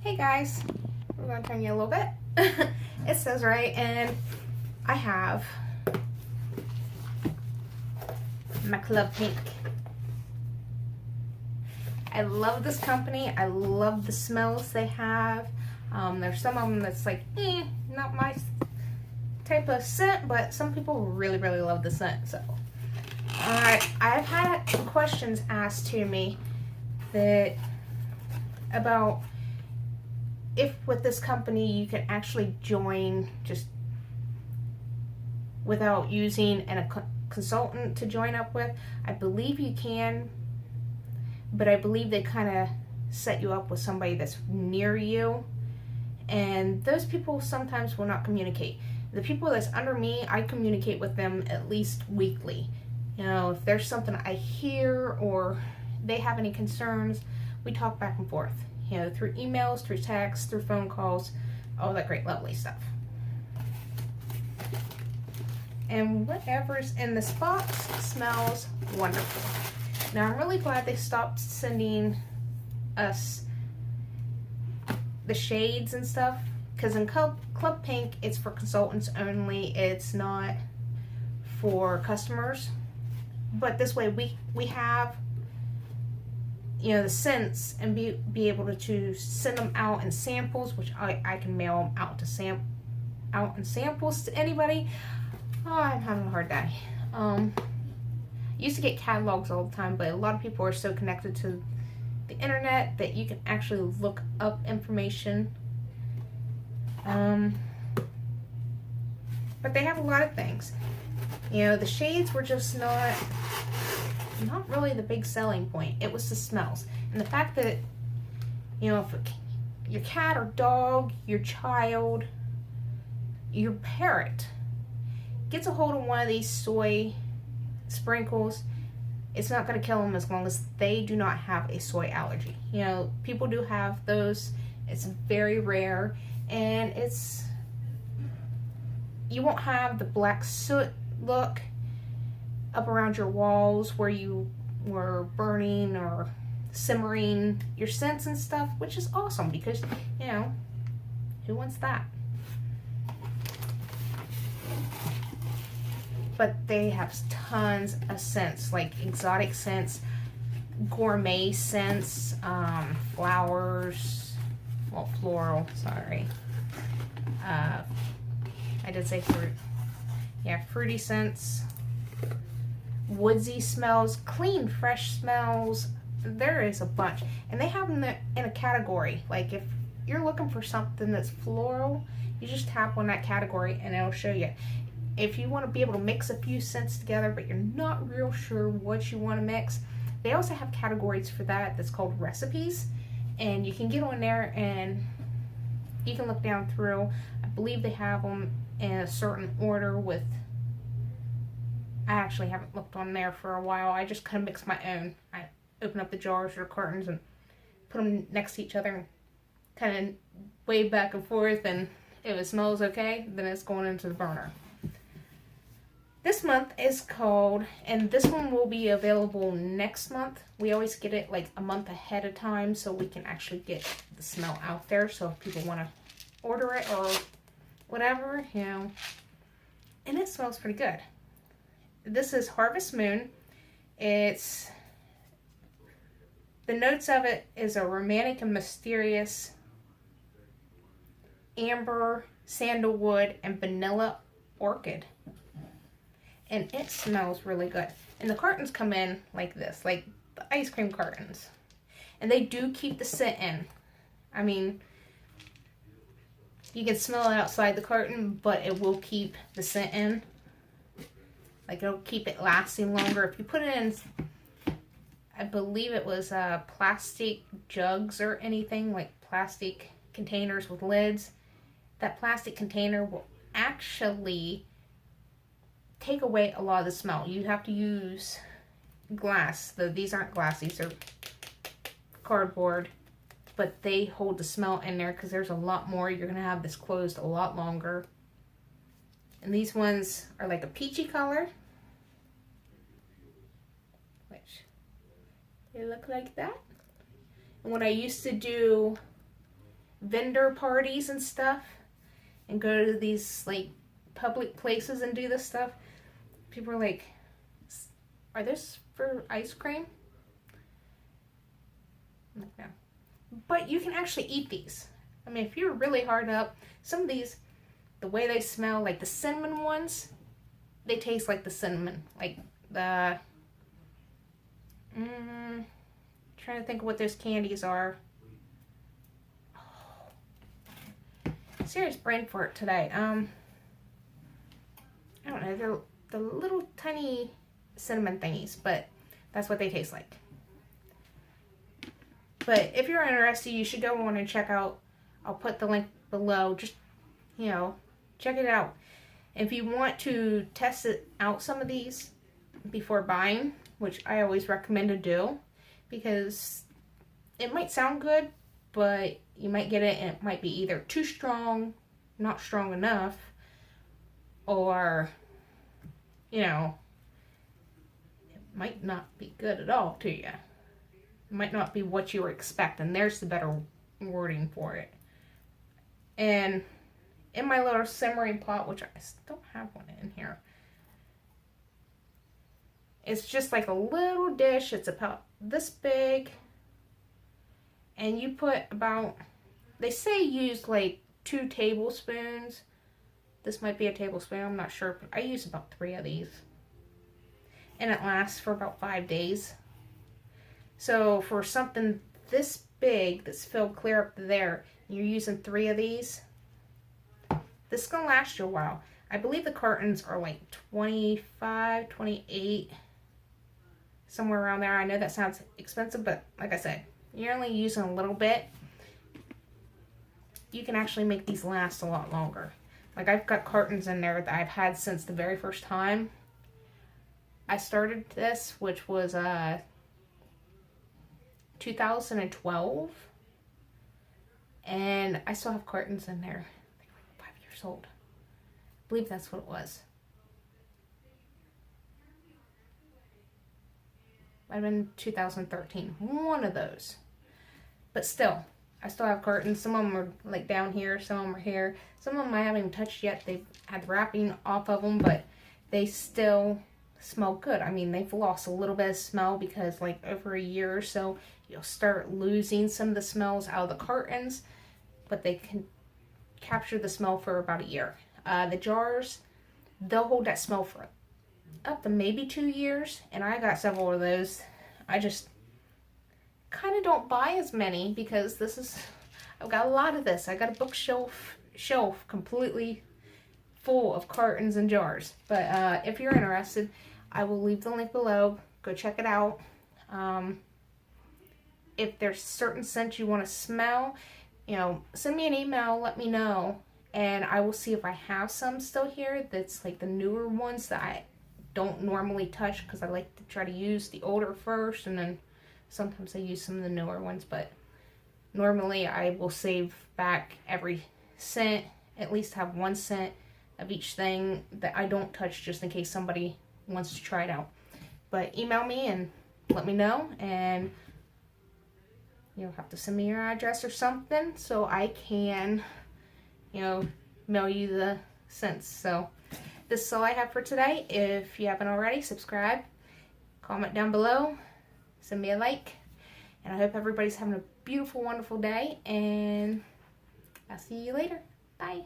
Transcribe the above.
Hey guys, we're going to turn you a little bit. It says right, and I have my Club Pink. I love this company. I love the smells they have. There's some of them that's like, not my type of scent, but some people really, really love the scent. So, I've had questions asked to me about if with this company you can actually join just without using a consultant to join up with. I believe you can, but I believe they kind of set you up with somebody that's near you, and those people sometimes will not communicate. The people that's under me, I communicate with them at least weekly. You know, if there's something I hear or they have any concerns, we talk back and forth. You know, through emails, through texts, through phone calls, all that great lovely stuff. And whatever's in this box smells wonderful. Now I'm really glad they stopped sending us the shades and stuff, because in Club Pink it's for consultants only. It's not for customers. But this way we have, you know, the scents and be able to send them out in samples, which I can mail them out in samples to anybody. Oh, I'm having a hard day. I used to get catalogs all the time, but a lot of people are so connected to the internet that you can actually look up information. But they have a lot of things. You know, the shades were just not really the big selling point. It was the smells and the fact that, you know, if your cat or dog, your child, your parrot gets a hold of one of these soy sprinkles, it's not going to kill them as long as they do not have a soy allergy. You know, people do have those. It's very rare, and you won't have the black soot look up around your walls where you were burning or simmering your scents and stuff, which is awesome because, you know, who wants that? But they have tons of scents, like exotic scents, gourmet scents, flowers, well, floral, sorry. I did say fruit. Yeah, fruity scents, woodsy smells, clean, fresh smells. There is a bunch. And they have them in a category. Like if you're looking for something that's floral, you just tap on that category and it'll show you. If you want to be able to mix a few scents together, but you're not real sure what you want to mix, they also have categories for that that's called recipes. And you can get on there and you can look down through. I believe they have them in a certain order with... I actually haven't looked on there for a while. I just kind of mix my own. I open up the jars or cartons and put them next to each other and kind of wave back and forth, and if it smells okay, then it's going into the burner. This month is called, and this one will be available next month. We always get it like a month ahead of time so we can actually get the smell out there. So if people want to order it or whatever, you know, and it smells pretty good. This is Harvest Moon. The notes of it is a romantic and mysterious amber, sandalwood, and vanilla orchid. And it smells really good. And the cartons come in like this, like the ice cream cartons. And they do keep the scent in. I mean, you can smell it outside the carton, but it will keep the scent in. Like, it'll keep it lasting longer. If you put it in, I believe it was plastic jugs or anything, like plastic containers with lids, that plastic container will actually take away a lot of the smell. You have to use glass. These aren't glass, these are cardboard, but they hold the smell in there because there's a lot more. You're going to have this closed a lot longer. And these ones are like a peachy color, which they look like that. And what I used to do vendor parties and stuff and go to these like public places and do this stuff, people are like, are this for ice cream? I'm like, no. But you can actually eat these. I mean, if you're really hard up, some of these, the way they smell, like the cinnamon ones, they taste like the cinnamon. Like the, trying to think of what those candies are. Oh, serious brain fart today. I don't know, they're the little tiny cinnamon thingies, but that's what they taste like. But if you're interested, you should go on and check out, I'll put the link below, just, you know, check it out. If you want to test it out, some of these, before buying, which I always recommend to do, because it might sound good, but you might get it and it might be either too strong, not strong enough, or, you know, it might not be good at all to you. It might not be what you were expecting. There's the better wording for it. And in my little simmering pot, which I still have one in here, it's just like a little dish. It's about this big. And you put about, they say use like 2 tablespoons. This might be a tablespoon, I'm not sure. But I use about 3 of these. And it lasts for about 5 days. So for something this big that's filled clear up to there, you're using 3 of these, this is going to last you a while. I believe the cartons are like 25, 28, somewhere around there. I know that sounds expensive, but like I said, you're only using a little bit. You can actually make these last a lot longer. Like I've got cartons in there that I've had since the very first time I started this, which was 2012, and I still have cartons in there. They were 5 years old. I believe that's what it was. Might have been 2013. One of those. But still, I still have cartons. Some of them are like down here. Some of them are here. Some of them I haven't even touched yet. They've had the wrapping off of them, but they still smell good. I mean, they've lost a little bit of smell because like over a year or so, you'll start losing some of the smells out of the cartons, but they can capture the smell for about a year. The jars, they'll hold that smell for up to maybe 2 years, and I got several of those. I just kind of don't buy as many because I've got a lot of this. I got a bookshelf completely full of cartons and jars. But if you're interested, I will leave the link below. Go check it out. If there's certain scents you want to smell, you know, send me an email, let me know, and I will see if I have some still here that's like the newer ones that I don't normally touch because I like to try to use the older first, and then sometimes I use some of the newer ones, but normally I will save back every scent, at least have 1 scent of each thing that I don't touch just in case somebody wants to try it out. But email me and let me know, and you'll have to send me your address or something so I can, you know, mail you the scents. So this is all I have for today. If you haven't already, subscribe, comment down below, send me a like, and I hope everybody's having a beautiful, wonderful day, and I'll see you later. Bye.